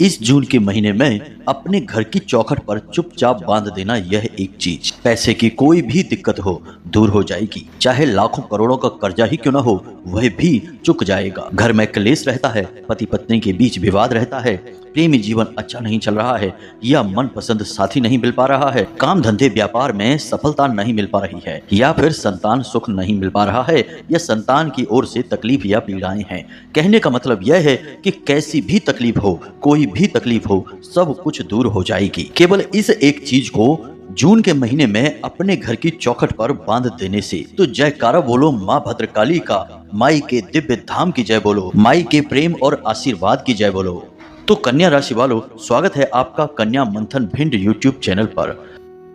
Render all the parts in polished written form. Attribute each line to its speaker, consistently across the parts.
Speaker 1: इस जून के महीने में अपने घर की चौखट पर चुपचाप बांध देना, यह एक चीज पैसे की कोई भी दिक्कत हो दूर हो जाएगी। चाहे लाखों करोड़ों का कर्जा ही क्यों ना हो, वह भी चुक जाएगा। घर में क्लेश रहता है, पति पत्नी के बीच विवाद रहता है, प्रेमी जीवन अच्छा नहीं चल रहा है, या मनपसंद साथी नहीं मिल पा रहा है, काम धंधे व्यापार में सफलता नहीं मिल पा रही है, या फिर संतान सुख नहीं मिल पा रहा है, या संतान की ओर से तकलीफ या पीड़ाएं हैं। कहने का मतलब यह है कि कैसी भी तकलीफ हो, कोई भी तकलीफ हो, सब कुछ दूर हो जाएगी केवल इस एक चीज को जून के महीने में अपने घर की चौखट पर बांध देने से। तो जयकारा बोलो माँ भद्रकाली का, माई के दिव्य धाम की जय बोलो, माई के प्रेम और आशीर्वाद की जय बोलो। तो कन्या राशि वालों, स्वागत है आपका कन्या मंथन भिंड यूट्यूब चैनल पर।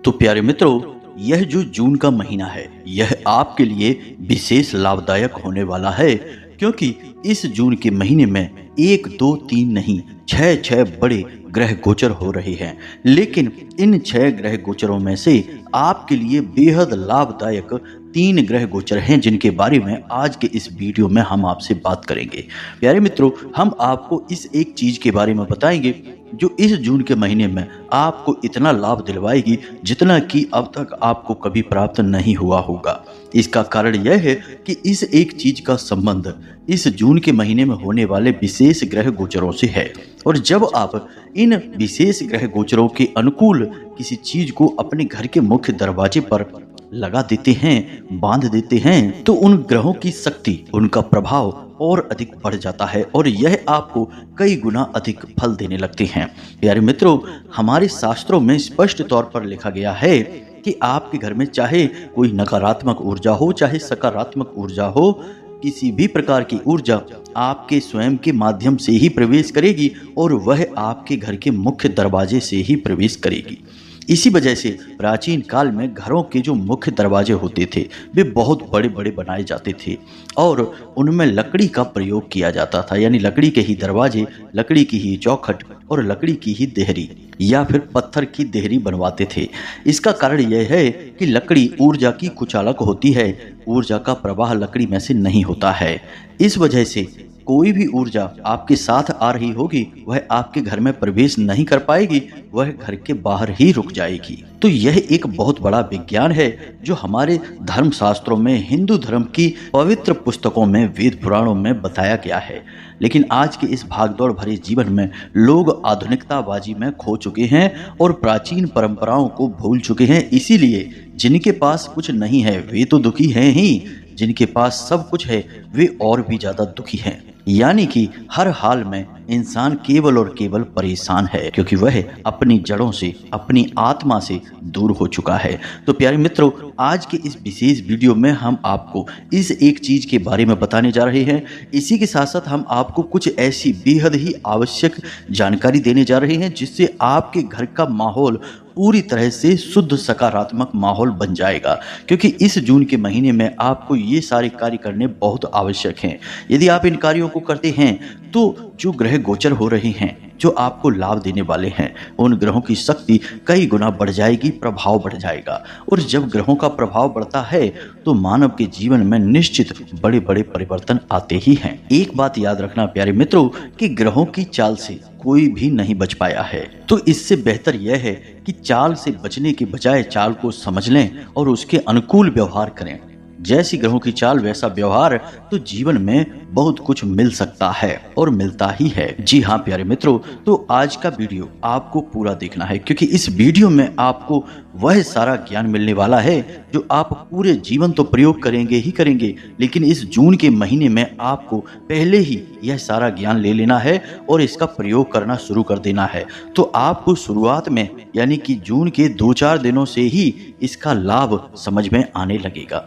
Speaker 1: तो प्यारे मित्रों, यह जो जून का महीना है, यह आपके लिए विशेष लाभदायक होने वाला है, क्योंकि इस जून के महीने में 1, 2, 3 नहीं 6 बड़े ग्रह गोचर हो रहे हैं। लेकिन इन 6 ग्रह गोचरों में से आपके लिए बेहद लाभदायक 3 ग्रह गोचर हैं, जिनके बारे में आज के इस वीडियो में हम आपसे बात करेंगे। प्यारे मित्रों, हम आपको इस एक चीज के बारे में बताएंगे जो इस जून के महीने में आपको इतना लाभ दिलवाएगी जितना कि अब तक आपको कभी प्राप्त नहीं हुआ होगा। इसका कारण यह है कि इस एक चीज का संबंध इस जून के महीने में होने वाले विशेष ग्रह गोचरों से है। और जब आप इन विशेष ग्रह गोचरों के अनुकूल किसी चीज को अपने घर के मुख्य दरवाजे पर लगा देते हैं, बांध देते हैं, तो उन ग्रहों की शक्ति, उनका प्रभाव और अधिक बढ़ जाता है और यह आपको कई गुना अधिक फल देने लगते हैं। प्यारे मित्रों, हमारे शास्त्रों में स्पष्ट तौर पर लिखा गया है कि आपके घर में चाहे कोई नकारात्मक ऊर्जा हो, चाहे सकारात्मक ऊर्जा हो, किसी भी प्रकार की ऊर्जा आपके स्वयं के माध्यम से ही प्रवेश करेगी और वह आपके घर के मुख्य दरवाजे से ही प्रवेश करेगी। इसी वजह से प्राचीन काल में घरों के जो मुख्य दरवाजे होते थे वे बहुत बड़े बड़े बनाए जाते थे और उनमें लकड़ी का प्रयोग किया जाता था, यानी लकड़ी के ही दरवाजे, लकड़ी की ही चौखट और लकड़ी की ही देहरी या फिर पत्थर की देहरी बनवाते थे। इसका कारण यह है कि लकड़ी ऊर्जा की कुचालक होती है, ऊर्जा का प्रवाह लकड़ी में से नहीं होता है। इस वजह से कोई भी ऊर्जा आपके साथ आ रही होगी वह आपके घर में प्रवेश नहीं कर पाएगी, वह घर के बाहर ही रुक जाएगी। तो यह एक बहुत बड़ा विज्ञान है जो हमारे धर्म शास्त्रों में, हिंदू धर्म की पवित्र पुस्तकों में, वेद पुराणों में बताया गया है। लेकिन आज के इस भागदौड़ भरे जीवन में लोग आधुनिकताबाजी में खो चुके हैं और प्राचीन परंपराओं को भूल चुके हैं। इसीलिए जिनके पास कुछ नहीं है वे तो दुखी हैं ही, जिनके पास सब कुछ है वे और भी ज्यादा दुखी हैं। यानी कि हर हाल में इंसान केवल और केवल परेशान है, क्योंकि वह अपनी जड़ों से, अपनी आत्मा से दूर हो चुका है। तो प्यारे मित्रों, आज के इस विशेष वीडियो में हम आपको इस एक चीज के बारे में बताने जा रहे हैं। इसी के साथ साथ हम आपको कुछ ऐसी बेहद ही आवश्यक जानकारी देने जा रहे हैं जिससे आपके घर का माहौल पूरी तरह से शुद्ध सकारात्मक माहौल बन जाएगा, क्योंकि इस जून के महीने में आपको ये सारे कार्य करने बहुत आवश्यक हैं। यदि आप इन कार्यों को करते हैं तो जो ग्रह गोचर हो रहे हैं, जो आपको लाभ देने वाले हैं, उन ग्रहों की शक्ति कई गुना बढ़ जाएगी, प्रभाव बढ़ जाएगा। और जब ग्रहों का प्रभाव बढ़ता है तो मानव के जीवन में निश्चित बड़े बड़े परिवर्तन आते ही हैं। एक बात याद रखना प्यारे मित्रों कि ग्रहों की चाल से कोई भी नहीं बच पाया है। तो इससे बेहतर यह है कि चाल से बचने के बजाय चाल को समझ लें और उसके अनुकूल व्यवहार करें। जैसी ग्रहों की चाल वैसा व्यवहार, तो जीवन में बहुत कुछ मिल सकता है और मिलता ही है। जी हाँ प्यारे मित्रों, तो आज का वीडियो आपको पूरा देखना है, क्योंकि इस वीडियो में आपको वह सारा ज्ञान मिलने वाला है जो आप पूरे जीवन तो प्रयोग करेंगे ही करेंगे, लेकिन इस जून के महीने में आपको पहले ही यह सारा ज्ञान ले लेना है और इसका प्रयोग करना शुरू कर देना है। तो आपको शुरुआत में, यानी कि जून के 2-4 दिनों से ही इसका लाभ समझ में आने लगेगा।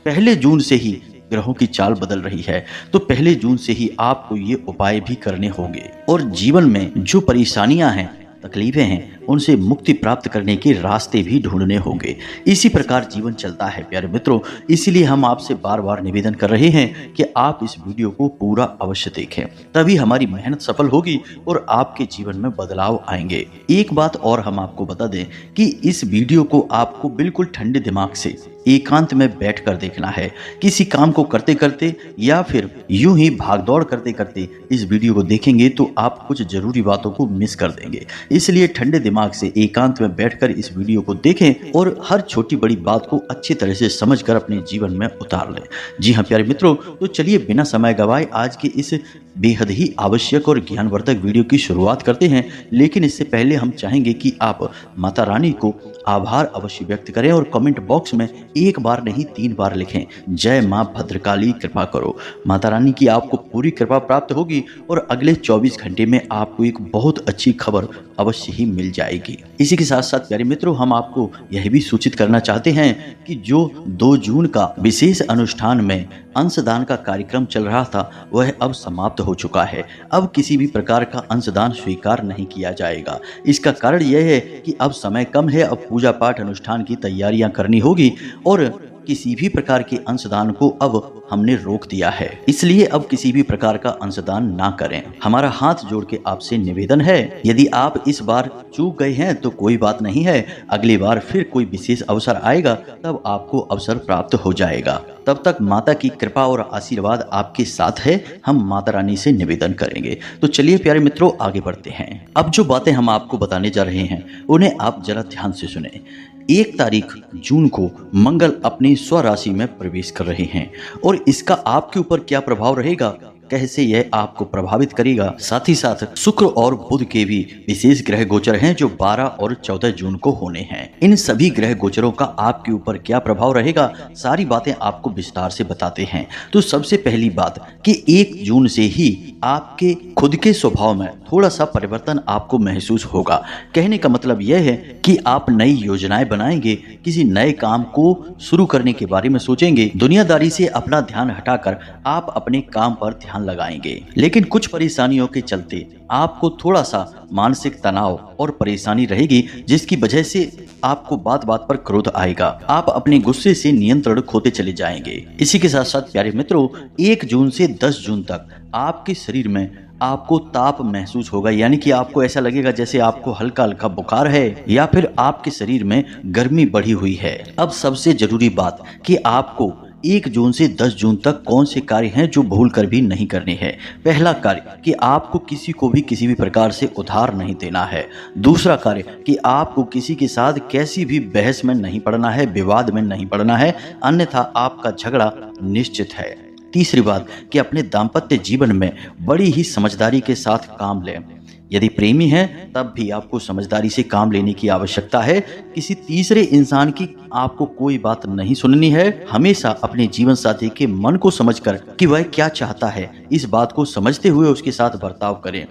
Speaker 1: पहले जून से ही ग्रहों की चाल बदल रही है, तो पहले जून से ही आपको ये उपाय भी करने होंगे और जीवन में जो परेशानियां हैं, तकलीफें हैं, उनसे मुक्ति प्राप्त करने के रास्ते भी ढूंढने होंगे। इसी प्रकार जीवन चलता है प्यारे मित्रों। इसीलिए हम आपसे बार बार निवेदन कर रहे हैं कि आप इस वीडियो को पूरा अवश्य देखें, तभी हमारी मेहनत सफल होगी और आपके जीवन में बदलाव आएंगे। एक बात और हम आपको बता दें कि इस वीडियो को आपको बिल्कुल ठंडे दिमाग से एकांत में बैठकर देखना है। किसी काम को करते करते या फिर यूं ही भागदौड़ करते करते इस वीडियो को देखेंगे तो आप कुछ जरूरी बातों को मिस कर देंगे। इसलिए ठंडे दिमाग से एकांत में बैठकर इस वीडियो को देखें और हर छोटी बड़ी बात को अच्छी तरह से समझकर अपने जीवन में उतार लें। जी हाँ प्यारे मित्रों, तो चलिए बिना समय गवाए आज के इस बेहद ही आवश्यक और ज्ञानवर्धक वीडियो की शुरुआत करते हैं। लेकिन इससे पहले हम चाहेंगे कि आप माता रानी को आभार अवश्य व्यक्त करें और कमेंट बॉक्स में एक बार नहीं 3 बार लिखें, जय मां भद्रकाली कृपा करो। माता रानी की आपको पूरी कृपा प्राप्त होगी और अगले 24 घंटे में आपको एक बहुत अच्छी खबर अवश्य ही मिल जाएगी। इसी के साथ साथ प्यारे मित्रों, हम आपको यह भी सूचित करना चाहते हैं कि जो 2 जून का विशेष अनुष्ठान में अंशदान का कार्यक्रम चल रहा था वह अब समाप्त हो चुका है। अब किसी भी प्रकार का अंशदान स्वीकार नहीं किया जाएगा। इसका कारण यह है कि अब समय कम है, अब पूजा पाठ अनुष्ठान की तैयारियां करनी होगी और किसी भी प्रकार के अंशदान को अब हमने रोक दिया है। इसलिए अब किसी भी प्रकार का अंशदान ना करें। हमारा हाथ जोड़ के आपसे निवेदन है, यदि आप इस बार चूक गए हैं तो कोई बात नहीं है, अगली बार फिर कोई विशेष अवसर आएगा तब आपको अवसर प्राप्त हो जाएगा। तब तक माता की कृपा और आशीर्वाद आपके साथ है, हम माता रानी से निवेदन करेंगे। तो चलिए प्यारे मित्रों आगे बढ़ते हैं। अब जो बातें हम आपको बताने जा रहे हैं उन्हें आप जरा ध्यान से सुने। 1 तारीख जून को मंगल अपनी स्वराशि में प्रवेश कर रहे हैं और इसका आपके ऊपर क्या प्रभाव रहेगा, कैसे यह आपको प्रभावित करेगा। साथ ही साथ शुक्र और बुध के भी विशेष ग्रह गोचर हैं जो 12 और 14 जून को होने हैं। इन सभी ग्रह गोचरों का आपके ऊपर क्या प्रभाव रहेगा, सारी बातें आपको विस्तार से बताते हैं। तो सबसे पहली बात कि 1 जून से ही आपके खुद के स्वभाव में थोड़ा सा परिवर्तन आपको महसूस होगा। कहने का मतलब यह है कि आप नई योजनाएं बनाएंगे, किसी नए काम को शुरू करने के बारे में सोचेंगे, दुनियादारी से अपना ध्यान हटाकर आप अपने काम पर ध्यान लगाएंगे। लेकिन कुछ परेशानियों के चलते आपको थोड़ा सा मानसिक तनाव और परेशानी रहेगी, जिसकी वजह से आपको बात बात पर क्रोध आएगा। आप अपने गुस्से से नियंत्रण खोते चले जाएंगे। इसी के साथ साथ प्यारे मित्रों, 1 जून से 10 जून तक आपके शरीर में आपको ताप महसूस होगा, यानी कि आपको ऐसा लगेगा जैसे आपको हल्का हल्का बुखार है या फिर आपके शरीर में गर्मी बढ़ी हुई है। अब सबसे जरूरी बात कि आपको 1 जून से 10 जून तक कौन से कार्य हैं जो भूल कर भी नहीं करने हैं। पहला कार्य कि आपको किसी को भी किसी भी प्रकार से उधार नहीं देना है। दूसरा कार्य कि आपको किसी के साथ कैसी भी बहस में नहीं पड़ना है, विवाद में नहीं पड़ना है, अन्यथा आपका झगड़ा निश्चित है। तीसरी बात कि अपने दाम्पत्य जीवन में बड़ी ही समझदारी के साथ काम लें। यदि प्रेमी हैं तब भी आपको समझदारी से काम लेने की आवश्यकता है। किसी तीसरे इंसान की आपको कोई बात नहीं सुननी है। हमेशा अपने जीवन साथी के मन को समझकर कि वह क्या चाहता है, इस बात को समझते हुए उसके साथ बर्ताव करें।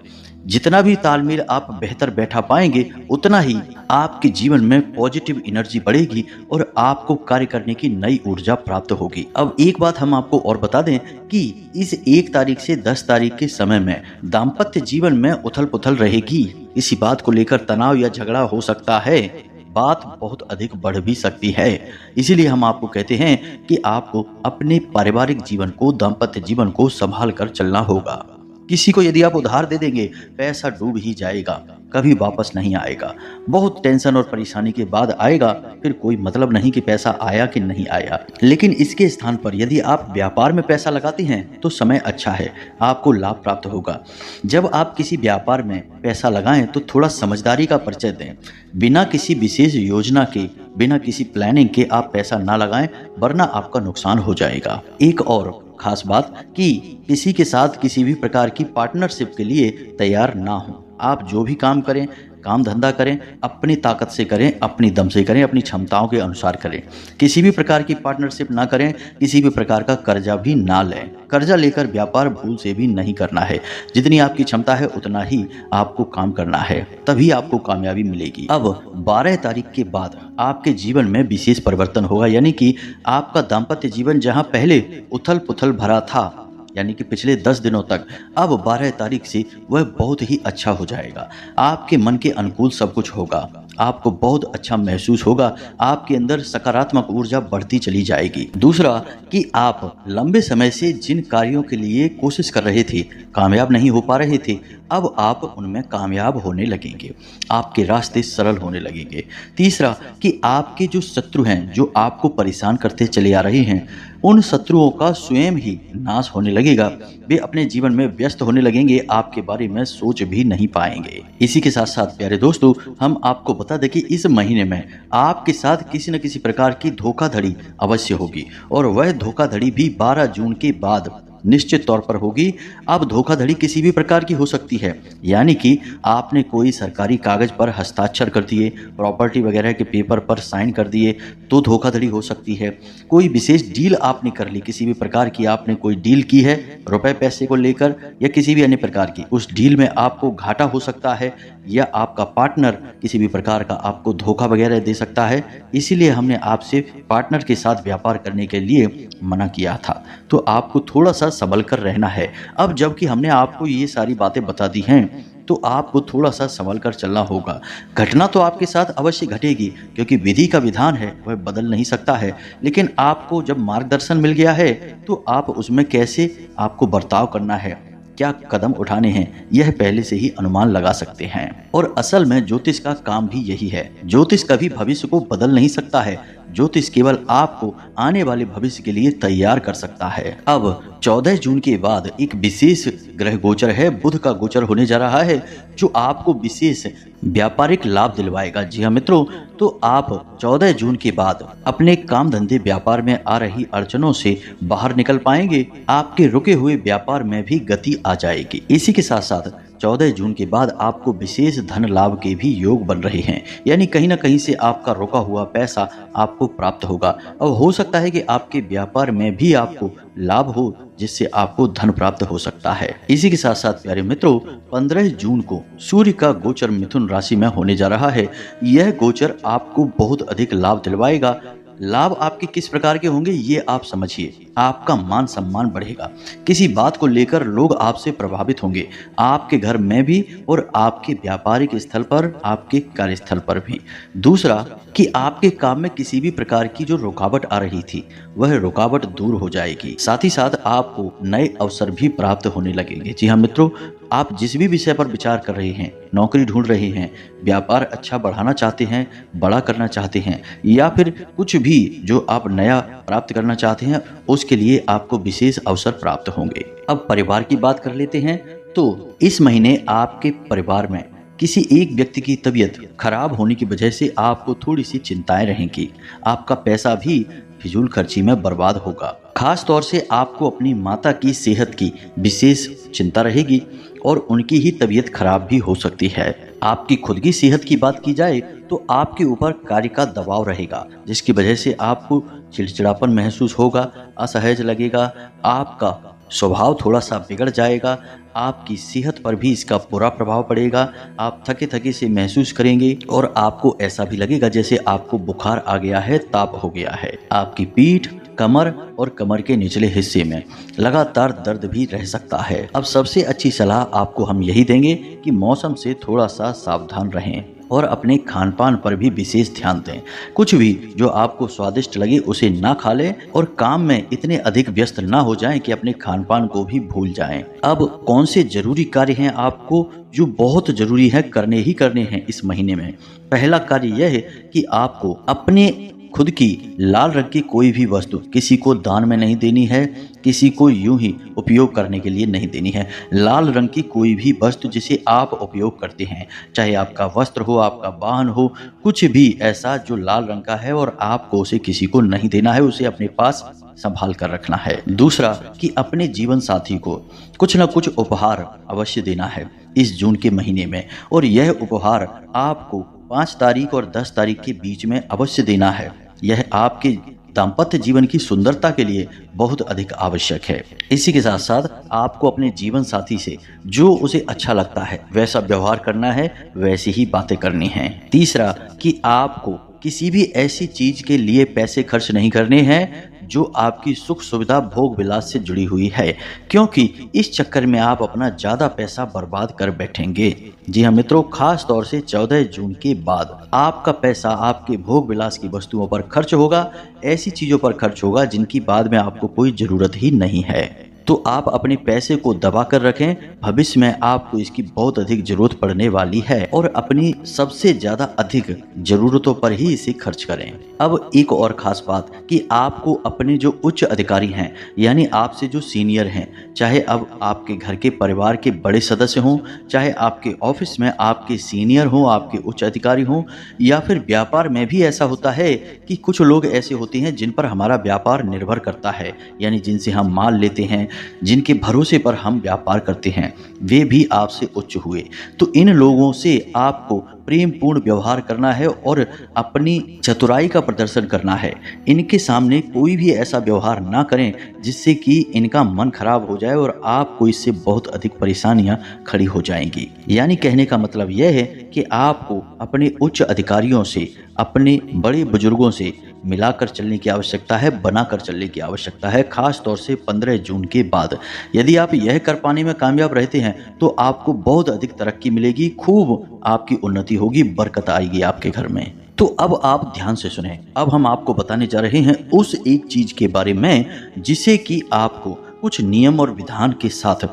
Speaker 1: जितना भी तालमेल आप बेहतर बैठा पाएंगे उतना ही आपके जीवन में पॉजिटिव एनर्जी बढ़ेगी और आपको कार्य करने की नई ऊर्जा प्राप्त होगी। अब एक बात हम आपको और बता दें कि इस 1 तारीख से 10 तारीख के समय में दाम्पत्य जीवन में उथल पुथल रहेगी। इसी बात को लेकर तनाव या झगड़ा हो सकता है, बात बहुत अधिक बढ़ भी सकती है। इसीलिए हम आपको कहते हैं कि आपको अपने पारिवारिक जीवन को, दाम्पत्य जीवन को संभाल कर चलना होगा। किसी को यदि आप उधार दे देंगे, पैसा डूब ही जाएगा, कभी वापस नहीं आएगा। बहुत टेंशन और परेशानी के बाद आएगा, फिर कोई मतलब नहीं कि पैसा आया कि नहीं आया। लेकिन इसके स्थान पर यदि आप व्यापार में पैसा लगाते हैं तो समय अच्छा है, आपको लाभ प्राप्त होगा। जब आप किसी व्यापार में पैसा लगाएं तो थोड़ा समझदारी का परिचय दें। बिना किसी विशेष योजना के, बिना किसी प्लानिंग के आप पैसा ना लगाएं, वरना आपका नुकसान हो जाएगा। एक और खास बात कि किसी के साथ किसी भी प्रकार की पार्टनरशिप के लिए तैयार ना हो। आप जो भी काम करें, काम धंधा करें, अपनी ताकत से करें, अपनी दम से करें, अपनी क्षमताओं के अनुसार करें। किसी भी प्रकार की पार्टनरशिप ना करें, किसी भी प्रकार का कर्जा भी ना लें। कर्जा लेकर व्यापार भूल से भी नहीं करना है। जितनी आपकी क्षमता है उतना ही आपको काम करना है, तभी आपको कामयाबी मिलेगी। अब 12 तारीख के बाद आपके जीवन में विशेष परिवर्तन होगा, यानी कि आपका दाम्पत्य जीवन जहां पहले उथल पुथल भरा था यानी कि पिछले 10 दिनों तक अब 12 तारीख से वह बहुत ही अच्छा हो जाएगा। आपके मन के अनुकूल सब कुछ होगा, आपको बहुत अच्छा महसूस होगा, आपके अंदर सकारात्मक ऊर्जा बढ़ती चली जाएगी। दूसरा कि आप लंबे समय से जिन कार्यों के लिए कोशिश कर रहे थे, कामयाब नहीं हो पा रहे थे, अब आप उनमें कामयाब होने लगेंगे, आपके रास्ते सरल होने लगेंगे। तीसरा कि आपके जो शत्रु हैं, जो आपको परेशान करते चले आ रहे हैं, उन शत्रुओं का स्वयं ही नाश होने लगेगा। वे अपने जीवन में व्यस्त होने लगेंगे, आपके बारे में सोच भी नहीं पाएंगे। इसी के साथ साथ प्यारे दोस्तों, हम आपको बता दें कि इस महीने में आपके साथ किसी न किसी प्रकार की धोखाधड़ी अवश्य होगी, और वह धोखाधड़ी भी 12 जून के बाद निश्चित तौर पर होगी। अब धोखाधड़ी किसी भी प्रकार की हो सकती है, यानी कि आपने कोई सरकारी कागज पर हस्ताक्षर कर दिए, प्रॉपर्टी वगैरह के पेपर पर साइन कर दिए, तो धोखाधड़ी हो सकती है। कोई विशेष डील आपने कर ली, किसी भी प्रकार की आपने कोई डील की है रुपए पैसे को लेकर या किसी भी अन्य प्रकार की, उस डील में आपको घाटा हो सकता है, या आपका पार्टनर किसी भी प्रकार का आपको धोखा वगैरह दे सकता है। इसीलिए हमने आपसे पार्टनर के साथ व्यापार करने के लिए मना किया था, तो आपको थोड़ा सा संभल कर रहना है। अब जबकि हमने आपको ये सारी बातें बता दी हैं, तो आपको थोड़ा सा संभल कर चलना होगा। घटना तो आपके साथ अवश्य घटेगी, क्योंकि विधि का विधान है, वह बदल नहीं सकता है, लेकिन आपको जब मार्गदर्शन मिल गया है तो आप उसमें कैसे आपको बर्ताव करना है, क्या कदम उठाने हैं, यह पहले से ही अनुमान लगा सकते हैं। और असल में ज्योतिष का काम भी यही है। ज्योतिष कभी भविष्य को बदल नहीं सकता है, ज्योतिष केवल आपको आने वाले भविष्य के लिए तैयार कर सकता है। अब 14 जून के बाद एक विशेष ग्रह गोचर है, बुध का गोचर होने जा रहा है, जो आपको विशेष व्यापारिक लाभ दिलवाएगा। जी हाँ मित्रों, तो आप 14 जून के बाद अपने काम धंधे व्यापार में आ रही अड़चनों से बाहर निकल पाएंगे, आपके रुके हुए व्यापार में भी गति आ जाएगी। इसी के साथ साथ 14 जून के बाद आपको विशेष धन लाभ के भी योग बन रहे हैं, यानी कहीं ना कहीं से आपका रुका हुआ पैसा आपको प्राप्त होगा। अब हो सकता है कि आपके व्यापार में भी आपको लाभ हो, जिससे आपको धन प्राप्त हो सकता है। इसी के साथ साथ प्यारे मित्रों, 15 जून को सूर्य का गोचर मिथुन राशि में होने जा रहा है। यह गोचर आपको बहुत अधिक लाभ दिलवाएगा। लाभ आपके किस प्रकार के होंगे ये आप समझिए। आपका मान सम्मान बढ़ेगा, किसी बात को लेकर लोग आपसे प्रभावित होंगे, आपके घर में भी और आपके व्यापारिक स्थल पर, आपके कार्यस्थल पर भी। दूसरा कि आपके काम में किसी भी प्रकार की जो रुकावट आ रही थी, वह रुकावट दूर हो जाएगी। साथ ही साथ आपको नए अवसर भी प्राप्त होने लगेंगे। जी हाँ मित्रों, आप जिस भी विषय पर विचार कर रहे हैं, नौकरी ढूंढ रहे हैं, व्यापार अच्छा बढ़ाना चाहते हैं, बड़ा करना चाहते हैं, या फिर कुछ भी जो आप नया प्राप्त करना चाहते हैं, उसके लिए आपको विशेष अवसर प्राप्त होंगे। अब परिवार की बात कर लेते हैं, तो इस महीने आपके परिवार में किसी एक व्यक्ति की तबीयत खराब होने की वजह से आपको थोड़ी सी चिंताएं रहेंगी। आपका पैसा भी फिजूल खर्ची में बर्बाद होगा। खास तौर से आपको अपनी माता की सेहत की विशेष चिंता रहेगी, और उनकी ही तबीयत खराब भी हो सकती है। आपकी खुद की सेहत की बात की जाए तो आपके ऊपर कार्य का दबाव रहेगा, जिसकी वजह से आपको चिड़चिड़ापन महसूस होगा, असहज लगेगा, आपका स्वभाव थोड़ा सा बिगड़ जाएगा, आपकी सेहत पर भी इसका बुरा प्रभाव पड़ेगा। आप थके थके से महसूस करेंगे, और आपको ऐसा भी लगेगा जैसे आपको बुखार आ गया है, ताप हो गया है। आपकी पीठ, कमर और कमर के निचले हिस्से में लगातार दर्द भी रह सकता है। अब सबसे अच्छी सलाह आपको हम यही देंगे कि मौसम से थोड़ा सा सावधान रहें, और अपने खान पान पर भी विशेष ध्यान दें। कुछ भी जो आपको स्वादिष्ट लगे उसे ना खा लें, और काम में इतने अधिक व्यस्त ना हो जाएं कि अपने खान पान को भी भूल जाएं। अब कौन से जरूरी कार्य हैं आपको जो बहुत जरूरी है, करने ही करने हैं इस महीने में। पहला कार्य यह है कि आपको अपने खुद की लाल रंग की कोई भी वस्तु किसी को दान में नहीं देनी है, किसी को यूं ही उपयोग करने के लिए नहीं देनी है। लाल रंग की कोई भी वस्तु जिसे आप उपयोग करते हैं, चाहे आपका वस्त्र हो, आपका वाहन हो, कुछ भी ऐसा जो लाल रंग का है और आपको उसे किसी को नहीं देना है, उसे अपने पास संभाल कर रखना है। दूसरा कि अपने जीवन साथी को कुछ न कुछ उपहार अवश्य देना है इस जून के महीने में, और यह उपहार आपको 5 तारीख और 10 तारीख के बीच में अवश्य देना है। यह आपके दाम्पत्य जीवन की सुंदरता के लिए बहुत अधिक आवश्यक है। इसी के साथ साथ आपको अपने जीवन साथी से जो उसे अच्छा लगता है वैसा व्यवहार करना है, वैसी ही बातें करनी हैं। तीसरा कि आपको किसी भी ऐसी चीज के लिए पैसे खर्च नहीं करने हैं जो आपकी सुख सुविधा भोग विलास से जुड़ी हुई है, क्योंकि इस चक्कर में आप अपना ज़्यादा पैसा बर्बाद कर बैठेंगे। जी हाँ मित्रों, खास तौर से 14 जून के बाद आपका पैसा आपके भोग विलास की वस्तुओं पर खर्च होगा, ऐसी चीज़ों पर खर्च होगा जिनकी बाद में आपको कोई ज़रूरत ही नहीं है। तो आप अपने पैसे को दबा कर रखें, भविष्य में आपको इसकी बहुत अधिक जरूरत पड़ने वाली है और अपनी सबसे ज्यादा अधिक जरूरतों पर ही इसे खर्च करें। अब एक और खास बात कि आपको अपने जो उच्च अधिकारी हैं, यानी आपसे जो सीनियर हैं, चाहे अब आपके घर के परिवार के बड़े सदस्य हों, चाहे आपके ऑफिस में आपके सीनियर हों, आपके उच्च अधिकारी हों, या फिर व्यापार में भी ऐसा होता है कि कुछ लोग ऐसे होते हैं जिन पर हमारा व्यापार निर्भर करता है, यानी जिनसे हम माल लेते हैं, जिनके भरोसे पर हम व्यापार करते हैं, वे भी आपसे उच्च हुए। तो इन लोगों से आपको प्रेम पूर्ण व्यवहार करना है और अपनी चतुराई का प्रदर्शन करना है। इनके सामने कोई भी ऐसा व्यवहार ना करें जिससे कि इनका मन खराब हो जाए और आपको इससे बहुत अधिक परेशानियां खड़ी हो जाएंगी। यानी कहने का मतलब यह है कि आपको अपने उच्च अधिकारियों से, अपने बड़े बुजुर्गों से मिलाकर चलने की आवश्यकता है, बनाकर चलने की आवश्यकता है, खास तौर से 15 जून के बाद। यदि आप यह कर पाने में कामयाब रहते हैं तो आपको बहुत अधिक तरक्की मिलेगी, खूब आपकी उन्नति होगी, बरकत आएगी आपके घर में। तो अब आप ध्यान से सुने, अब हम आपको बताने जा रहे हैं उस एक चीज के बारे में जिसे कि आपको कुछ नियम और विधान के साथ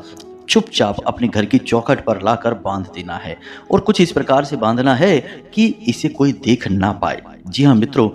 Speaker 1: चुपचाप अपने घर की चौखट पर लाकर बांध देना है, और कुछ इस प्रकार से बांधना है कि इसे कोई देख ना पाए। जी हाँ मित्रों,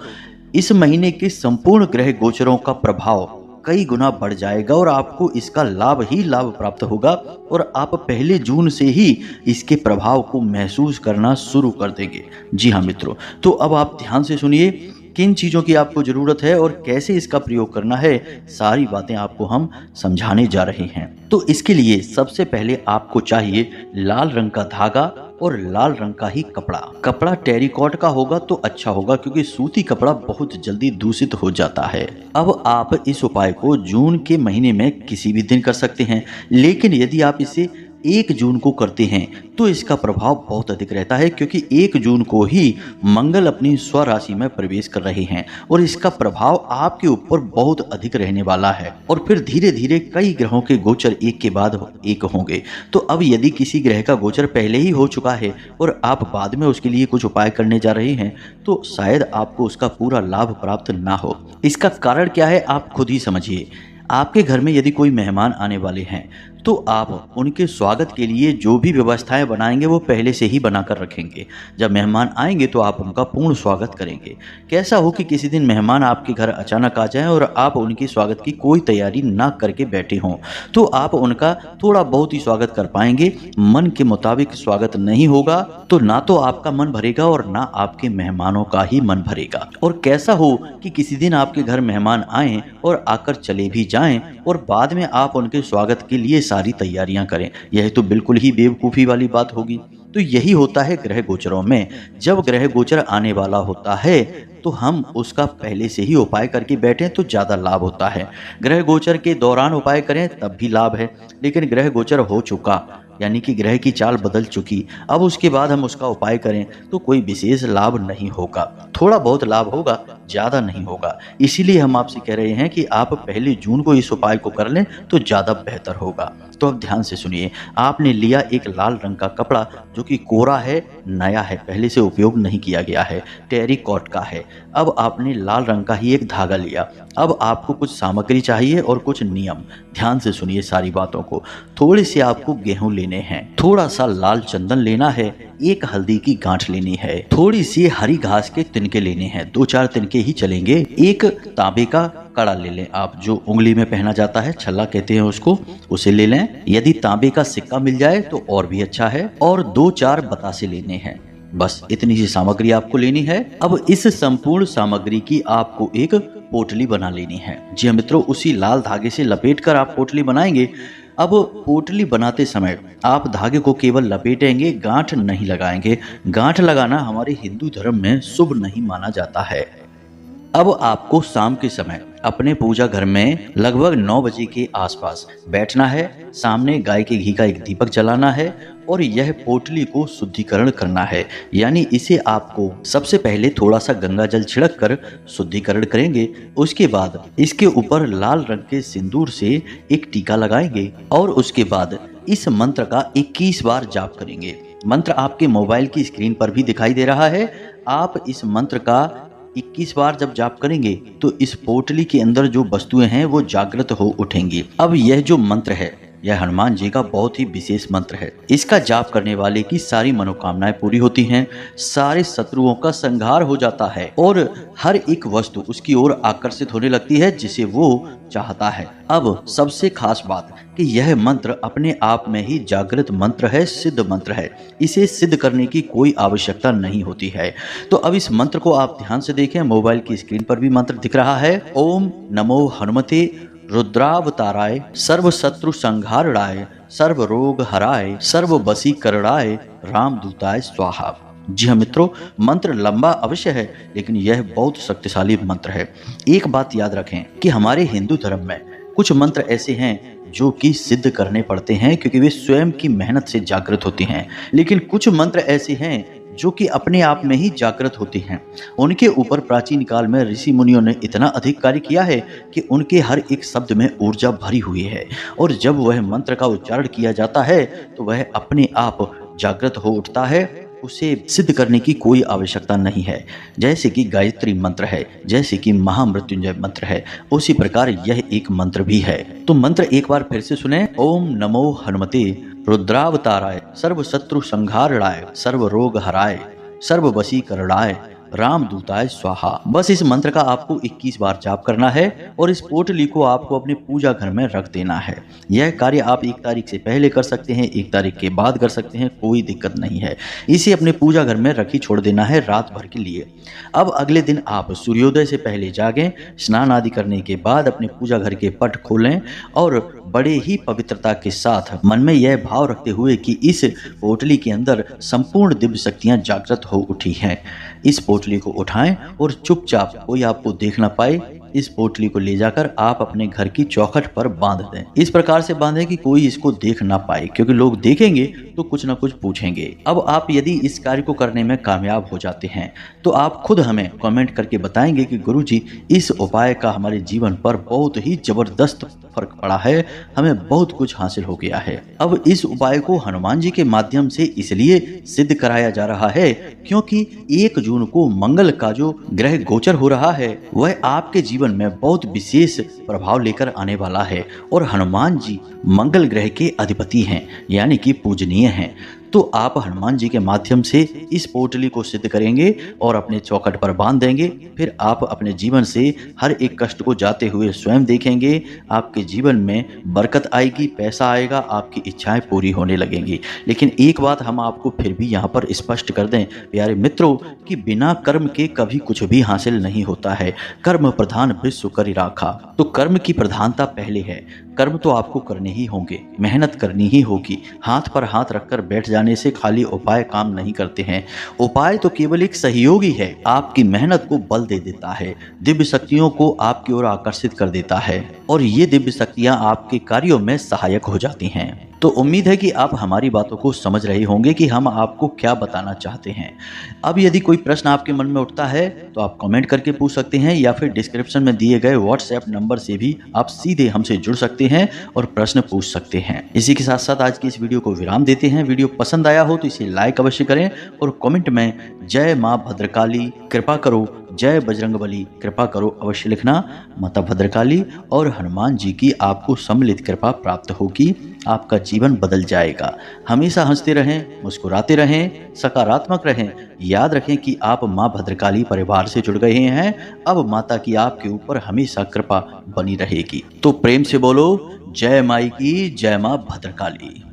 Speaker 1: इस महीने के संपूर्ण ग्रह गोचरों का प्रभाव कई गुना बढ़ जाएगा और आपको इसका लाभ ही लाभ प्राप्त होगा और आप पहले जून से ही इसके प्रभाव को महसूस करना शुरू कर देंगे। जी हाँ मित्रों, तो अब आप ध्यान से सुनिए, किन चीज़ों की आपको ज़रूरत है और कैसे इसका प्रयोग करना है, सारी बातें आपको हम समझाने जा रहे हैं। तो इसके लिए सबसे पहले आपको चाहिए लाल रंग का धागा और लाल रंग का ही कपड़ा। कपड़ा टेरिकॉट का होगा तो अच्छा होगा, क्योंकि सूती कपड़ा बहुत जल्दी दूषित हो जाता है। अब आप इस उपाय को जून के महीने में किसी भी दिन कर सकते हैं, लेकिन यदि आप इसे 1 जून को करते हैं तो इसका प्रभाव बहुत अधिक रहता है, क्योंकि 1 जून को ही मंगल अपनी स्वराशि में प्रवेश कर रहे हैं और इसका प्रभाव आपके ऊपर बहुत अधिक रहने वाला है। और फिर धीरे धीरे कई ग्रहों के गोचर एक के बाद एक होंगे। तो अब यदि किसी ग्रह का गोचर पहले ही हो चुका है और आप बाद में उसके लिए कुछ उपाय करने जा रहे हैं तो शायद आपको उसका पूरा लाभ प्राप्त ना हो। इसका कारण क्या है आप खुद ही समझिए। आपके घर में यदि कोई मेहमान आने वाले हैं तो आप उनके स्वागत के लिए जो भी व्यवस्थाएं बनाएंगे वो पहले से ही बनाकर रखेंगे। जब मेहमान आएंगे तो आप उनका पूर्ण स्वागत करेंगे। कैसा हो कि किसी दिन मेहमान आपके घर अचानक आ जाएं और आप उनके स्वागत की कोई तैयारी ना करके बैठे हों, तो आप उनका थोड़ा बहुत ही स्वागत कर पाएंगे। मन के मुताबिक स्वागत नहीं होगा तो ना तो आपका मन भरेगा और ना आपके मेहमानों का ही मन भरेगा। और कैसा हो कि किसी दिन आपके घर मेहमान आए और आकर चले भी जाएं और बाद में आप उनके स्वागत के लिए सारी तैयारियां करें, यह तो बिल्कुल ही बेवकूफ़ी वाली बात होगी। तो यही होता है ग्रह गोचरों में। जब ग्रह गोचर आने वाला होता है तो हम उसका पहले से ही उपाय करके बैठें तो ज़्यादा लाभ होता है। ग्रह गोचर के दौरान उपाय करें तब भी लाभ है, लेकिन ग्रह गोचर हो चुका यानी कि ग्रह की चाल बदल चुकी, अब उसके बाद हम उसका उपाय करें तो कोई विशेष लाभ नहीं होगा। थोड़ा बहुत लाभ होगा, ज़्यादा नहीं होगा। इसीलिए हम आपसे कह रहे हैं कि आप पहले जून को इस उपाय को कर लें तो ज़्यादा बेहतर होगा। तो अब ध्यान से सुनिए, आपने लिया एक लाल रंग का कपड़ा जो कि कोरा है, नया है, पहले से उपयोग नहीं किया गया है, टेरिकॉट का है। अब आपने लाल रंग का ही एक धागा लिया। अब आपको कुछ सामग्री चाहिए और कुछ नियम। ध्यान से सुनिए सारी बातों को। थोड़े से आपको गेहूं लेने हैं, थोड़ा सा लाल चंदन लेना है, एक हल्दी की गांठ लेनी है, थोड़ी सी हरी घास के तिनके लेने हैं, 2-4 तिनके ही चलेंगे। एक तांबे का कड़ा ले लें आप, जो उंगली में पहना जाता है, छल्ला कहते हैं उसको, उसे ले लें। यदि तांबे का सिक्का मिल जाए तो और भी अच्छा है। और 2-4 बतासे लेने हैं। बस इतनी सी सामग्री आपको लेनी है। अब इस संपूर्ण सामग्री की आपको एक पोटली बना लेनी है। जी हाँ मित्रों, उसी लाल धागे से लपेटकर आप पोटली बनाएंगे। अब पोटली बनाते समय आप धागे को केवल लपेटेंगे, गांठ नहीं लगाएंगे। गांठ लगाना हमारे हिंदू धर्म में शुभ नहीं माना जाता है। अब आपको शाम के समय अपने पूजा घर में लगभग 9 बजे के आसपास बैठना है, सामने गाय के घी का एक दीपक जलाना है और यह पोटली को शुद्धिकरण करना है। यानी इसे आपको सबसे पहले थोड़ा सा गंगा जल छिड़क कर शुद्धिकरण करेंगे। उसके बाद इसके ऊपर लाल रंग के सिंदूर से एक टीका लगाएंगे और उसके बाद इस मंत्र का 21 बार जाप करेंगे। मंत्र आपके मोबाइल की स्क्रीन पर भी दिखाई दे रहा है। आप इस मंत्र का 21 बार जब जाप करेंगे तो इस पोटली के अंदर जो वस्तुएं हैं वो जागृत हो उठेंगी। अब यह जो मंत्र है यह हनुमान जी का बहुत ही विशेष मंत्र है। इसका जाप करने वाले की सारी मनोकामनाएं पूरी होती हैं, सारे शत्रुओं का संहार हो जाता है और हर एक वस्तु उसकी ओर आकर्षित होने लगती है जिसे वो चाहता है। अब सबसे खास बात कि यह मंत्र अपने आप में ही जागृत मंत्र है, सिद्ध मंत्र है। इसे सिद्ध करने की कोई आवश्यकता नहीं होती है। तो अब इस मंत्र को आप ध्यान से देखें। मोबाइल की स्क्रीन पर भी मंत्र दिख रहा है। ओम नमो हनुमते रुद्रावताराय सर्व शत्रु संहारणाय सर्व रोग हराय सर्व वशीकरणाय रामदूताय स्वाहा। जी हाँ मित्रों, मंत्र लंबा अवश्य है लेकिन यह बहुत शक्तिशाली मंत्र है। एक बात याद रखें कि हमारे हिंदू धर्म में कुछ मंत्र ऐसे हैं जो कि सिद्ध करने पड़ते हैं क्योंकि वे स्वयं की मेहनत से जागृत होते हैं, लेकिन कुछ मंत्र ऐसे हैं जो कि अपने आप में ही जागृत होते हैं। उनके ऊपर प्राचीन काल में ऋषि मुनियों ने इतना अधिक कार्य किया है कि उनके हर एक शब्द में ऊर्जा भरी हुई है और जब वह मंत्र का उच्चारण किया जाता है तो वह अपने आप जागृत हो उठता है। उसे सिद्ध करने की कोई आवश्यकता नहीं है। जैसे कि गायत्री मंत्र है, जैसे कि महामृत्युंजय मंत्र है, उसी प्रकार यह एक मंत्र भी है। तो मंत्र एक बार फिर से सुने। ओम नमो हनुमते रुद्रावताराय सर्व शत्रु संहारणाय सर्व रोग हराय सर्व वशीकरणाय रामदूताय स्वाहा। बस इस मंत्र का आपको 21 बार जाप करना है और इस पोटली को आपको अपने पूजा घर में रख देना है। यह कार्य आप 1 तारीख से पहले कर सकते हैं, 1 तारीख के बाद कर सकते हैं, कोई दिक्कत नहीं है। इसे अपने पूजा घर में रखी छोड़ देना है रात भर के लिए। अब अगले दिन आप सूर्योदय से पहले जागें, स्नान आदि करने के बाद अपने पूजा घर के पट खोलें और बड़े ही पवित्रता के साथ मन में यह भाव रखते हुए कि इस पोटली के अंदर संपूर्ण दिव्य शक्तियां जागृत हो उठी हैं, इस पोटली को उठाएं और चुपचाप, कोई आपको देख ना पाए, इस पोटली को ले जाकर आप अपने घर की चौखट पर बांध दें। इस प्रकार से बांधें कि कोई इसको देख ना पाए, क्योंकि लोग देखेंगे तो कुछ ना कुछ पूछेंगे। अब आप यदि इस कार्य को करने में कामयाब हो जाते हैं तो आप खुद हमें कमेंट करके बताएंगे कि गुरुजी इस उपाय का हमारे जीवन पर बहुत ही जबरदस्त फर्क पड़ा है, हमें बहुत कुछ हासिल हो गया है। अब इस उपाय को हनुमान जी के माध्यम से इसलिए सिद्ध कराया जा रहा है क्योंकि 1 जून को मंगल का जो ग्रह गोचर हो रहा है वह आपके जीवन में बहुत विशेष प्रभाव लेकर आने वाला है और हनुमान जी मंगल ग्रह के अधिपति हैं, यानी कि पूजनीय हैं। तो आप हनुमान जी के माध्यम से इस पोटली को सिद्ध करेंगे और अपने चौखट पर बांध देंगे। फिर आप अपने जीवन से हर एक कष्ट को जाते हुए स्वयं देखेंगे। आपके जीवन में बरकत आएगी, पैसा आएगा, आपकी इच्छाएं पूरी होने लगेंगी। लेकिन एक बात हम आपको फिर भी यहाँ पर स्पष्ट कर दें प्यारे मित्रों कि बिना कर्म के कभी कुछ भी हासिल नहीं होता है। कर्म प्रधान विश्व करि राखा। तो कर्म की प्रधानता पहले है। कर्म तो आपको करने ही होंगे, मेहनत करनी ही होगी। हाथ पर हाथ रखकर बैठ जाने से खाली उपाय काम नहीं करते हैं। उपाय तो केवल एक सहयोगी है, आपकी मेहनत को बल दे देता है, दिव्य शक्तियों को आपकी ओर आकर्षित कर देता है और ये दिव्य शक्तियां आपके कार्यों में सहायक हो जाती हैं। तो उम्मीद है कि आप हमारी बातों को समझ रहे होंगे कि हम आपको क्या बताना चाहते हैं। अब यदि कोई प्रश्न आपके मन में उठता है तो आप कमेंट करके पूछ सकते हैं या फिर डिस्क्रिप्शन में दिए गए व्हाट्सएप नंबर से भी आप सीधे हमसे जुड़ सकते हैं और प्रश्न पूछ सकते हैं। इसी के साथ साथ आज की इस वीडियो को विराम देते हैं। वीडियो पसंद आया हो तो इसे लाइक अवश्य करें और कमेंट में जय माँ भद्रकाली कृपा करो, जय बजरंगबली कृपा करो अवश्य लिखना। माता भद्रकाली और हनुमान जी की आपको सम्मिलित कृपा प्राप्त होगी, आपका जीवन बदल जाएगा। हमेशा हंसते रहें, मुस्कुराते रहें, सकारात्मक रहें। याद रखें कि आप माँ भद्रकाली परिवार से जुड़ गए हैं। अब माता की आपके ऊपर हमेशा कृपा बनी रहेगी। तो प्रेम से बोलो जय माई की, जय माँ भद्रकाली।